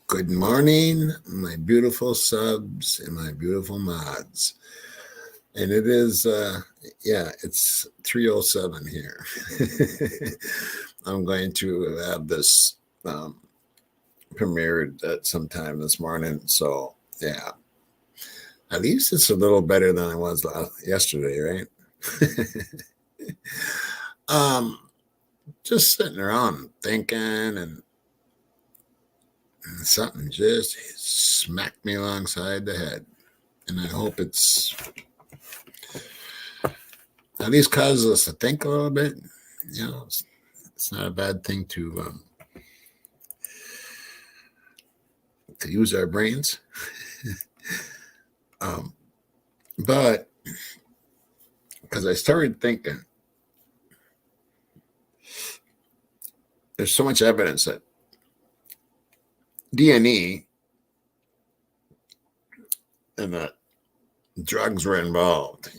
Good morning, my beautiful subs and my beautiful mods. And it is, it's 3:07 here. I'm going to have this premiered at some time this morning. So, yeah, at least it's a little better than I was yesterday, right? Just sitting around thinking and something just smacked me alongside the head. And I hope it's at least causes us to think a little bit. It's not a bad thing to use our brains. But because I started thinking, there's so much evidence that DNA and that drugs were involved.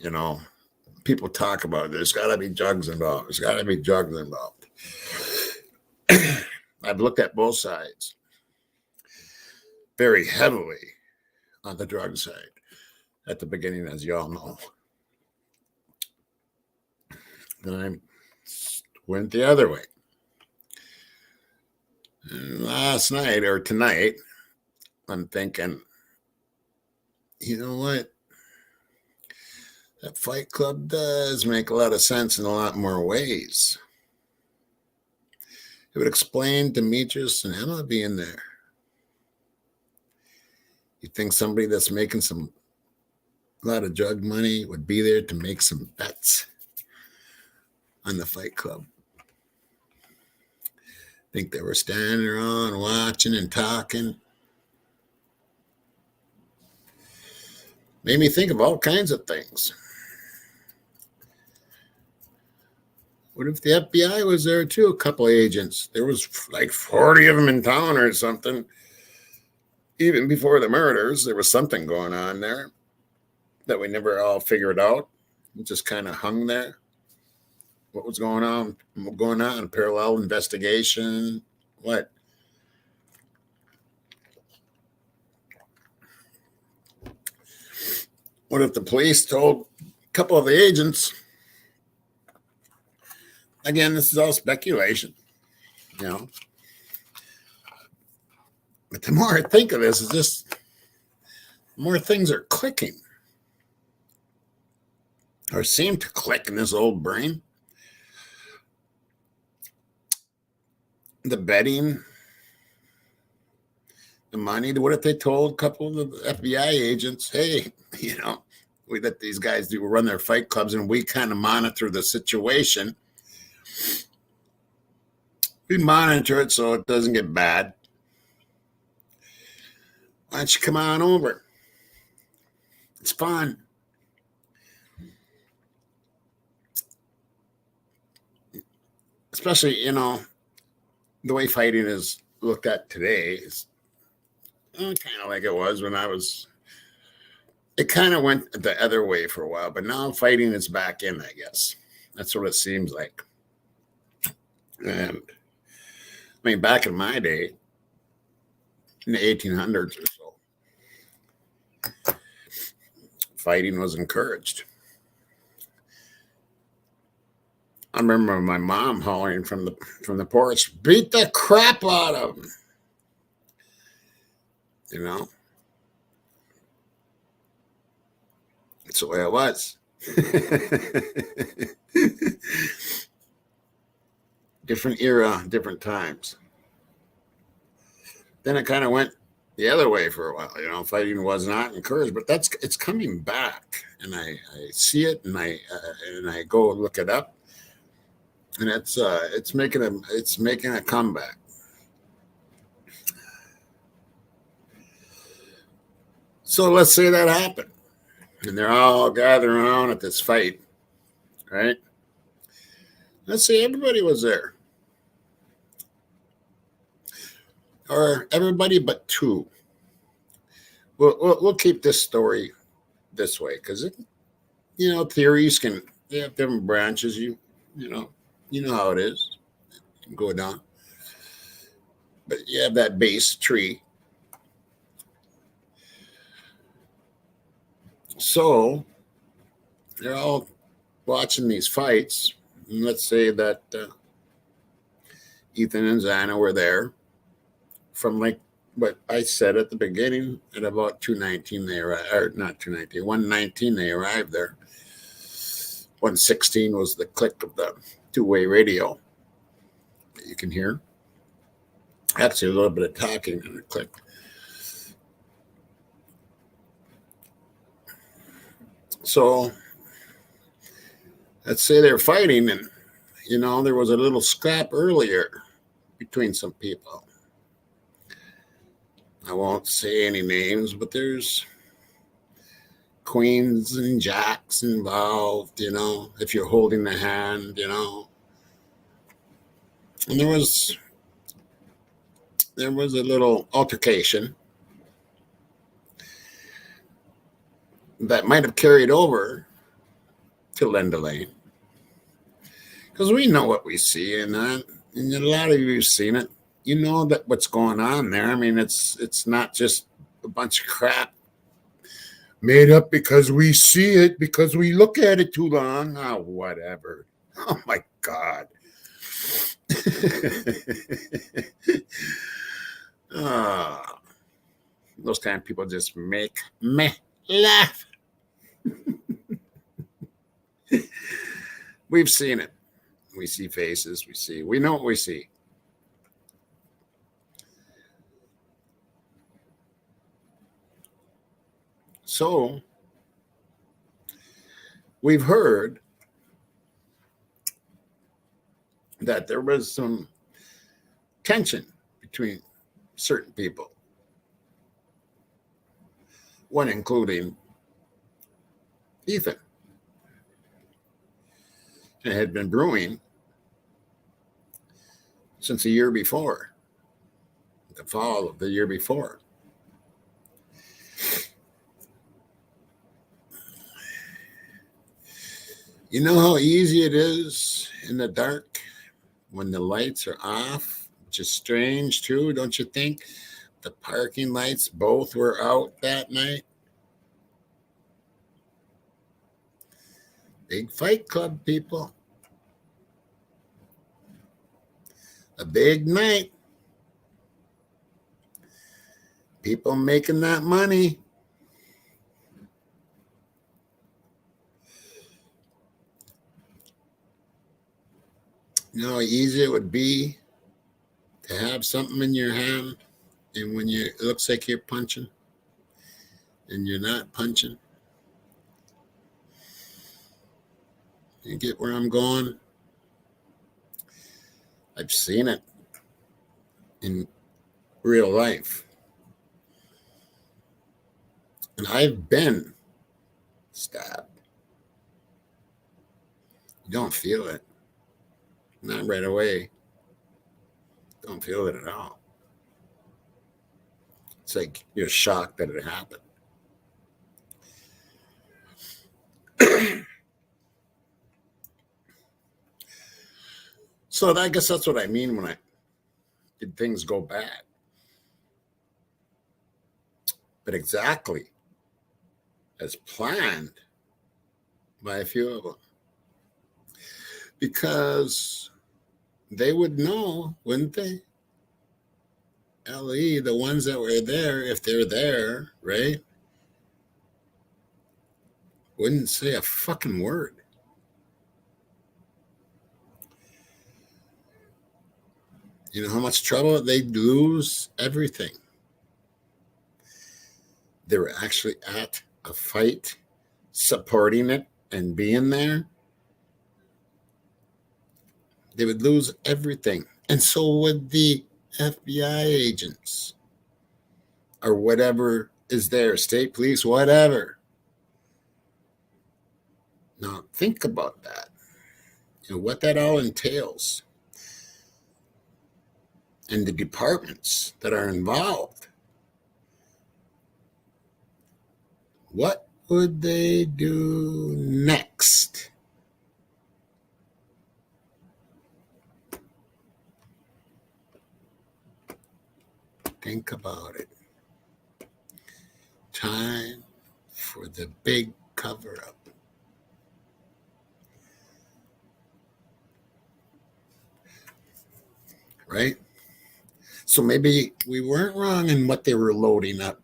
People talk about there's got to be drugs involved. There's got to be drugs involved. I've looked at both sides very heavily on the drug side at the beginning, as you all know. Then I went the other way. And last night or tonight, I'm thinking, you know what? That Fight Club does make a lot of sense in a lot more ways. It would explain Demetrius and Emma being there. You think somebody that's making a lot of drug money would be there to make some bets on the Fight Club? Think they were standing around watching and talking. Made me think of all kinds of things. What if the FBI was there too? A couple of agents. There was like 40 of them in town or something. Even before the murders, there was something going on there that we never all figured out. It just kind of hung there. What was going on? Parallel investigation. What? What if the police told a couple of the agents? Again, this is all speculation, But the more I think of this, the more things are clicking or seem to click in this old brain. The betting, the money. What if they told a couple of the FBI agents, hey, we let these guys run their fight clubs and we kind of monitor the situation. We monitor it so it doesn't get bad. Why don't you come on over? It's fun. Especially, the way fighting is looked at today is kind of like it was when I was. It kind of went the other way for a while, but now fighting is back in, I guess. That's what it seems like. And I mean, back in my day, in the 1800s or so, fighting was encouraged. I remember my mom hollering from the porch, "Beat the crap out of him!" That's the way it was. Different era, different times. Then it kind of went the other way for a while. Fighting was not encouraged, but it's coming back, and I see it, and I go look it up, and it's making a comeback. So let's say that happened, and they're all gathering around at this fight, right? Let's say everybody was there. Or everybody but two. We'll keep this story this way because theories can have different branches. You know how it is. You can go down, but you have that base tree, So they're all watching these fights. And let's say that Ethan and Zana were there from like what I said at the beginning. At about 2:19 they arrived, or not 2:19, 1:19 they arrived there. 1:16 was the click of the two-way radio that you can hear. Actually, a little bit of talking and a click. So let's say they're fighting, and there was a little scrap earlier between some people. I won't say any names, but there's queens and jacks involved, if you're holding the hand, And there was a little altercation that might have carried over to Linda Lane. Because we know what we see, and a lot of you have seen it. You know that what's going on there. I mean, it's not just a bunch of crap made up because we see it, because we look at it too long. Oh, whatever. Oh, my God. Those kind of people just make me laugh. We've seen it. We see faces. We know what we see. So we've heard that there was some tension between certain people, one including Ethan. It had been brewing since the year before, the fall of the year before. You know how easy it is in the dark when the lights are off, which is strange too, don't you think? The parking lights both were out that night. Big Fight Club, people. A big night. People making that money. You know how easy it would be to have something in your hand, and when it looks like you're punching and you're not punching. You get where I'm going? I've seen it in real life. And I've been stabbed. You don't feel it. Not right away. Don't feel it at all. It's like you're shocked that it happened. So I guess that's what I mean when did things go bad. But exactly as planned by a few of them. Because they would know, wouldn't they? LE, the ones that were there, if they're there, right? Wouldn't say a fucking word. You know how much trouble they'd lose? Everything. They were actually at a fight, supporting it and being there. They would lose everything. And so would the FBI agents or whatever is there, state police, whatever. Now, think about that. What that all entails. And the departments that are involved. What would they do next? Think about it. Time for the big cover-up. Right? So maybe we weren't wrong in what they were loading up.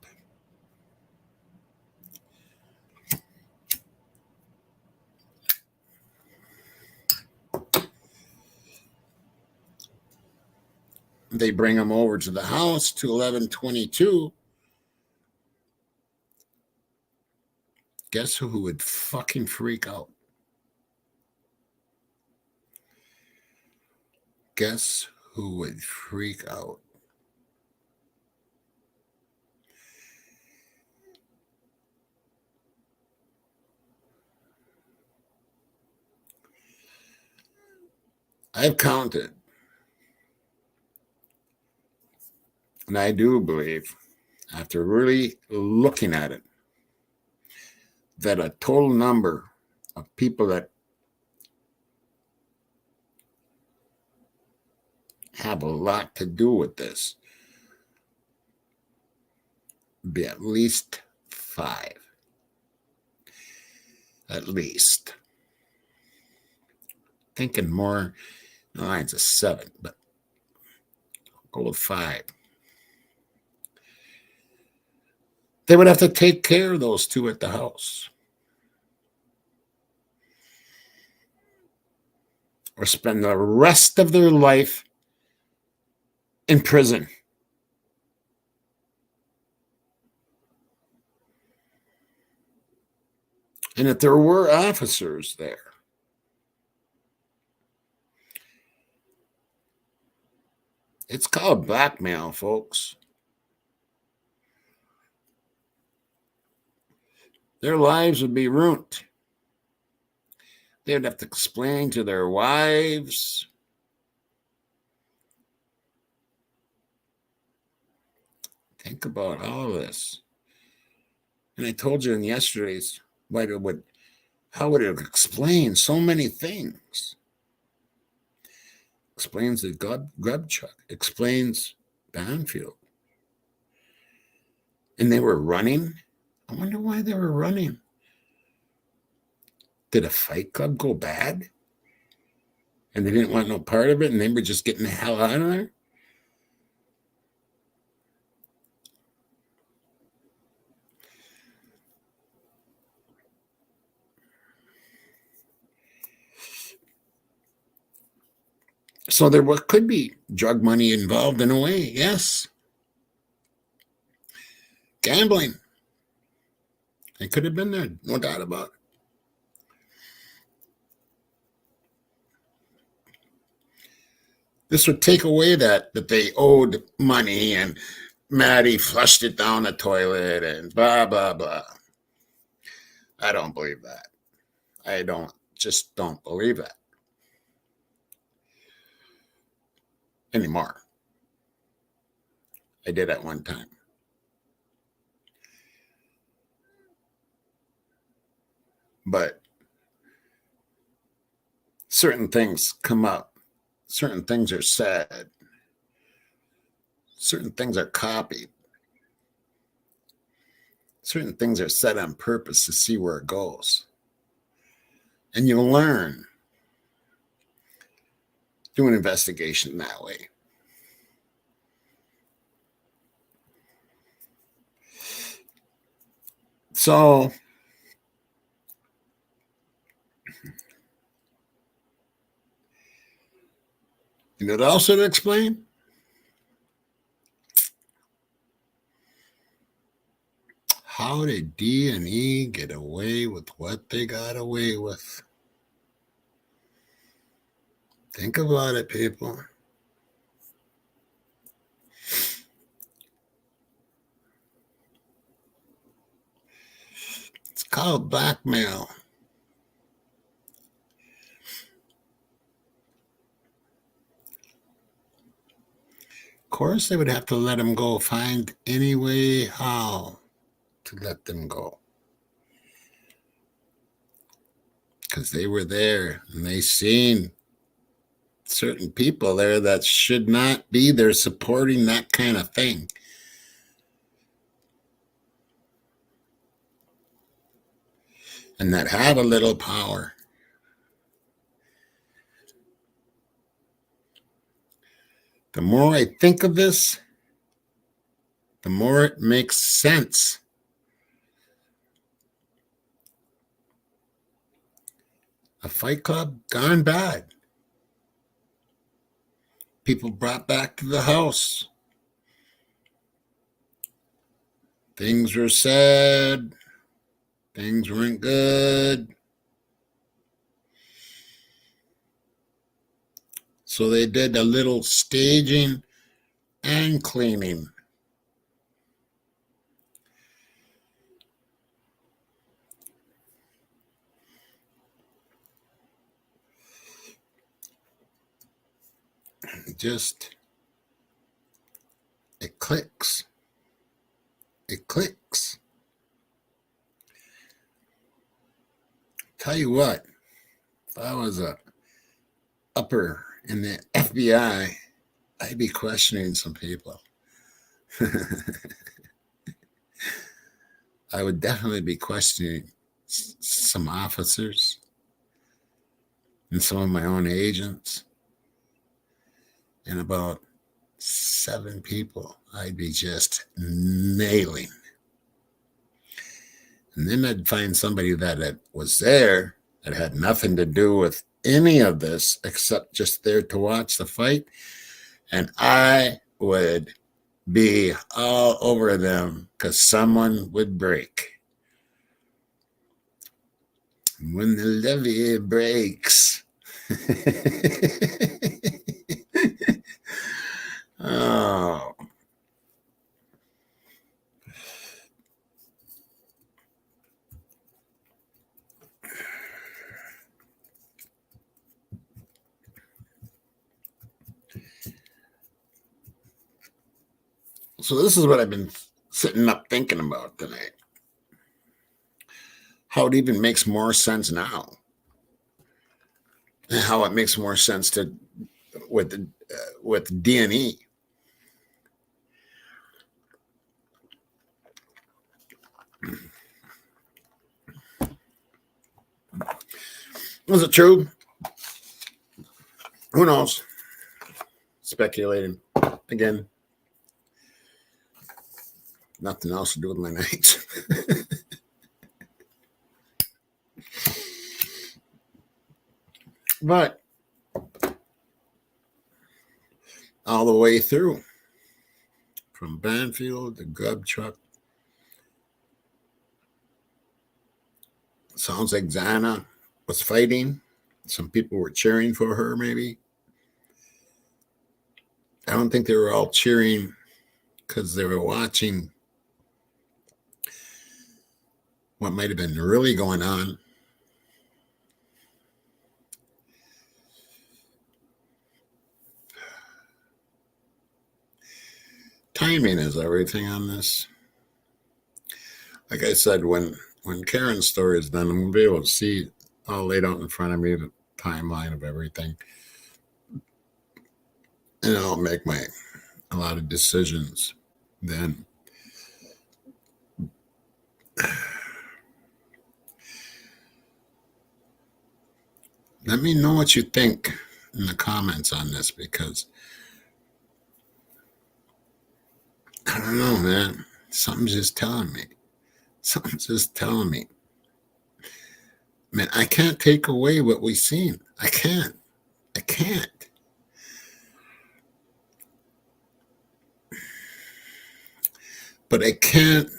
They bring them over to the house to 1122. Guess who would fucking freak out? Guess who would freak out? I've counted, and I do believe, after really looking at it, that a total number of people that have a lot to do with this be at least 5. At least. Thinking more lines of 7, but I'll go with 5. They would have to take care of those 2 at the house, or spend the rest of their life in prison. And if there were officers there, it's called blackmail, folks. Their lives would be ruined. They would have to explain to their wives. Think about all of this. And I told you in yesterday's, how would it explain so many things? Explains the grub truck, explains Banfield. And they were running. I wonder why they were running. Did a fight club go bad? And they didn't want no part of it, and they were just getting the hell out of there? So there could be drug money involved in a way, yes. Gambling. It could have been there, no doubt about it. This would take away that they owed money and Maddie flushed it down the toilet and blah, blah, blah. I don't believe that. I just don't believe that anymore. I did at one time. But certain things come up. Certain things are said. Certain things are copied. Certain things are said on purpose to see where it goes. And you'll learn. Do an investigation that way. So, you know what else would explain? How did D&E get away with what they got away with? Think about it, people. It's called blackmail. Of course, they would have to let them go, find any way how to let them go. Because they were there and they seen certain people there that should not be there supporting that kind of thing. and that have a little power. The more I think of this, the more it makes sense. A Fight Club gone bad. People brought back to the house. Things were said. Things weren't good. So they did a little staging and cleaning. Just, it clicks. It clicks. Tell you what, if I was a upper in the FBI, I'd be questioning some people. I would definitely be questioning some officers and some of my own agents, and about 7 people I'd be just nailing. And then I'd find somebody that was there that had nothing to do with any of this except just there to watch the fight, and I would be all over them because someone would break. When the levee breaks. Oh. So this is what I've been sitting up thinking about tonight. How it even makes more sense now. And how it makes more sense to with D&E. Was it true? Who knows? Speculating. Again, nothing else to do with my nights. But all the way through, from Banfield to Grub Truck, sounds like Xana was fighting. Some people were cheering for her, maybe. I don't think they were all cheering because they were watching what might have been really going on. Timing is everything on this. Like I said, when Karen's story is done, I'm going to be able to see all laid out in front of me the timeline of everything. And I'll make a lot of decisions then. Let me know what you think in the comments on this, because I don't know, man. Something's just telling me. Something's just telling me. Man, I can't take away what we've seen. I can't. But I can't.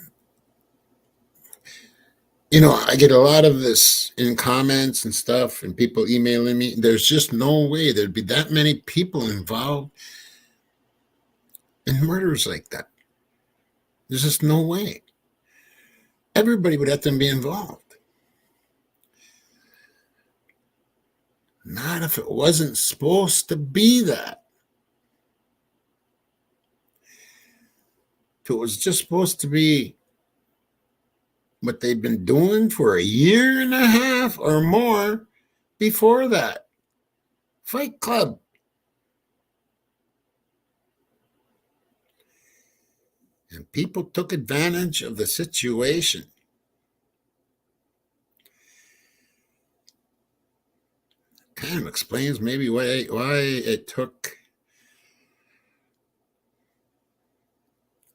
I get a lot of this in comments and stuff, and people emailing me. There's just no way there'd be that many people involved in murders like that. There's just no way. Everybody would have to be involved. Not if it wasn't supposed to be that. If it was just supposed to be what they've been doing for a year and a half or more before that. Fight Club. And people took advantage of the situation. explains maybe why it took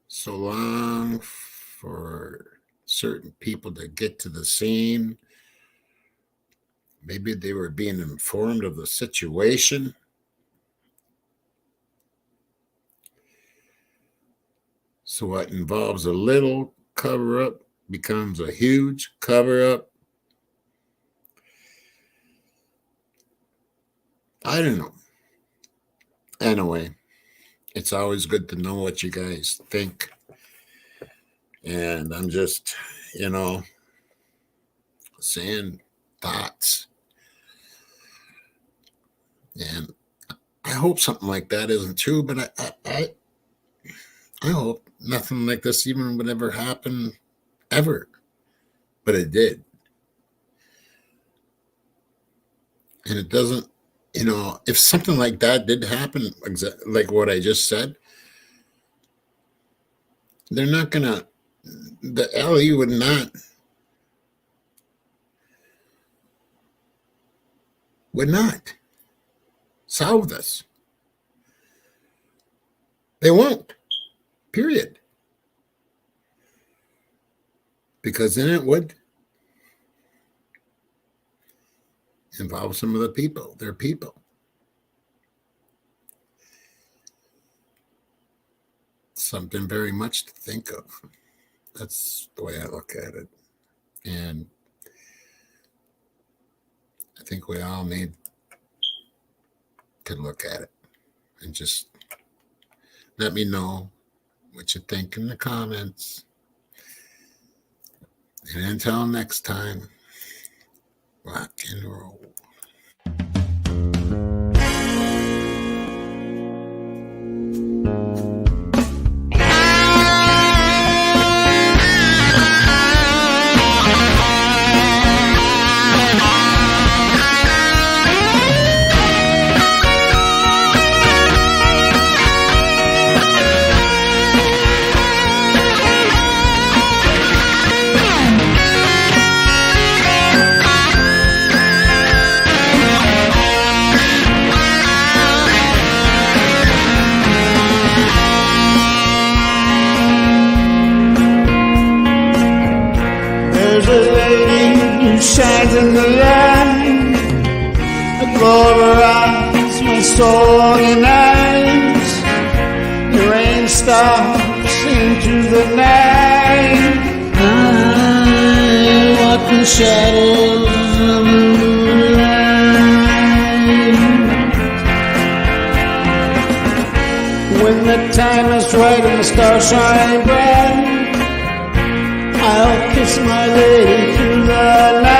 so long for certain people to get to the scene. Maybe they were being informed of the situation. So what involves a little cover-up becomes a huge cover-up. I don't know. Anyway, it's always good to know what you guys think. And I'm just, saying thoughts. And I hope something like that isn't true, but I hope nothing like this even would ever happen, ever. But it did. And it doesn't, if something like that did happen, like what I just said, they're not going to, the LE would not solve this. They won't, period. Because then it would involve some of the people, their people. Something very much to think of. That's the way I look at it. And I think we all need to look at it and just let me know what you think in the comments. And until next time, rock and roll. Shines in the light, the glow of her eyes, my soul unites. The rain stops into the night. I walk in shadows of the moonlight. When the time is right and the stars shine bright, I'll kiss my lady through the night.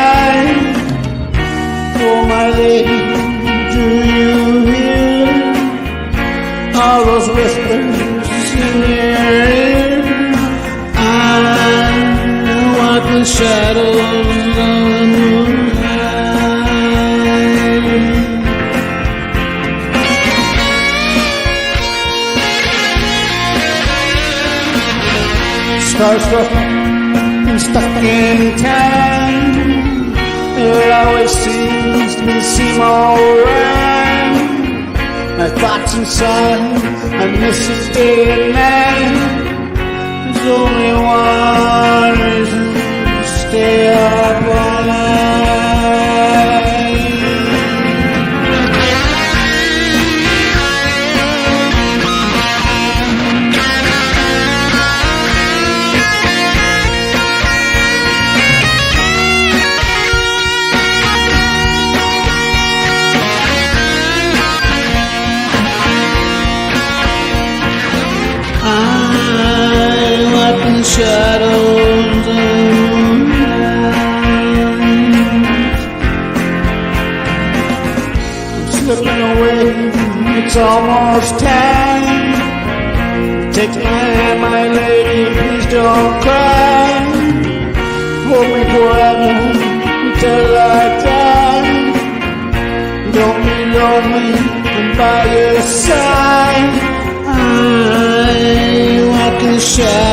Oh, my lady, do you hear all those whispers in your ear? I walk in shadows of the moonlight. Starstruck, stuck in time, it always seems to seem alright. My thoughts inside, I miss it day and night. There's only one reason to stay up all night. Shadows of night. I'm slipping away, it's almost time. Take my hand, my lady, please don't cry. Hold me forever until I die. Don't be lonely, I'm by your side. I walk in the shadows.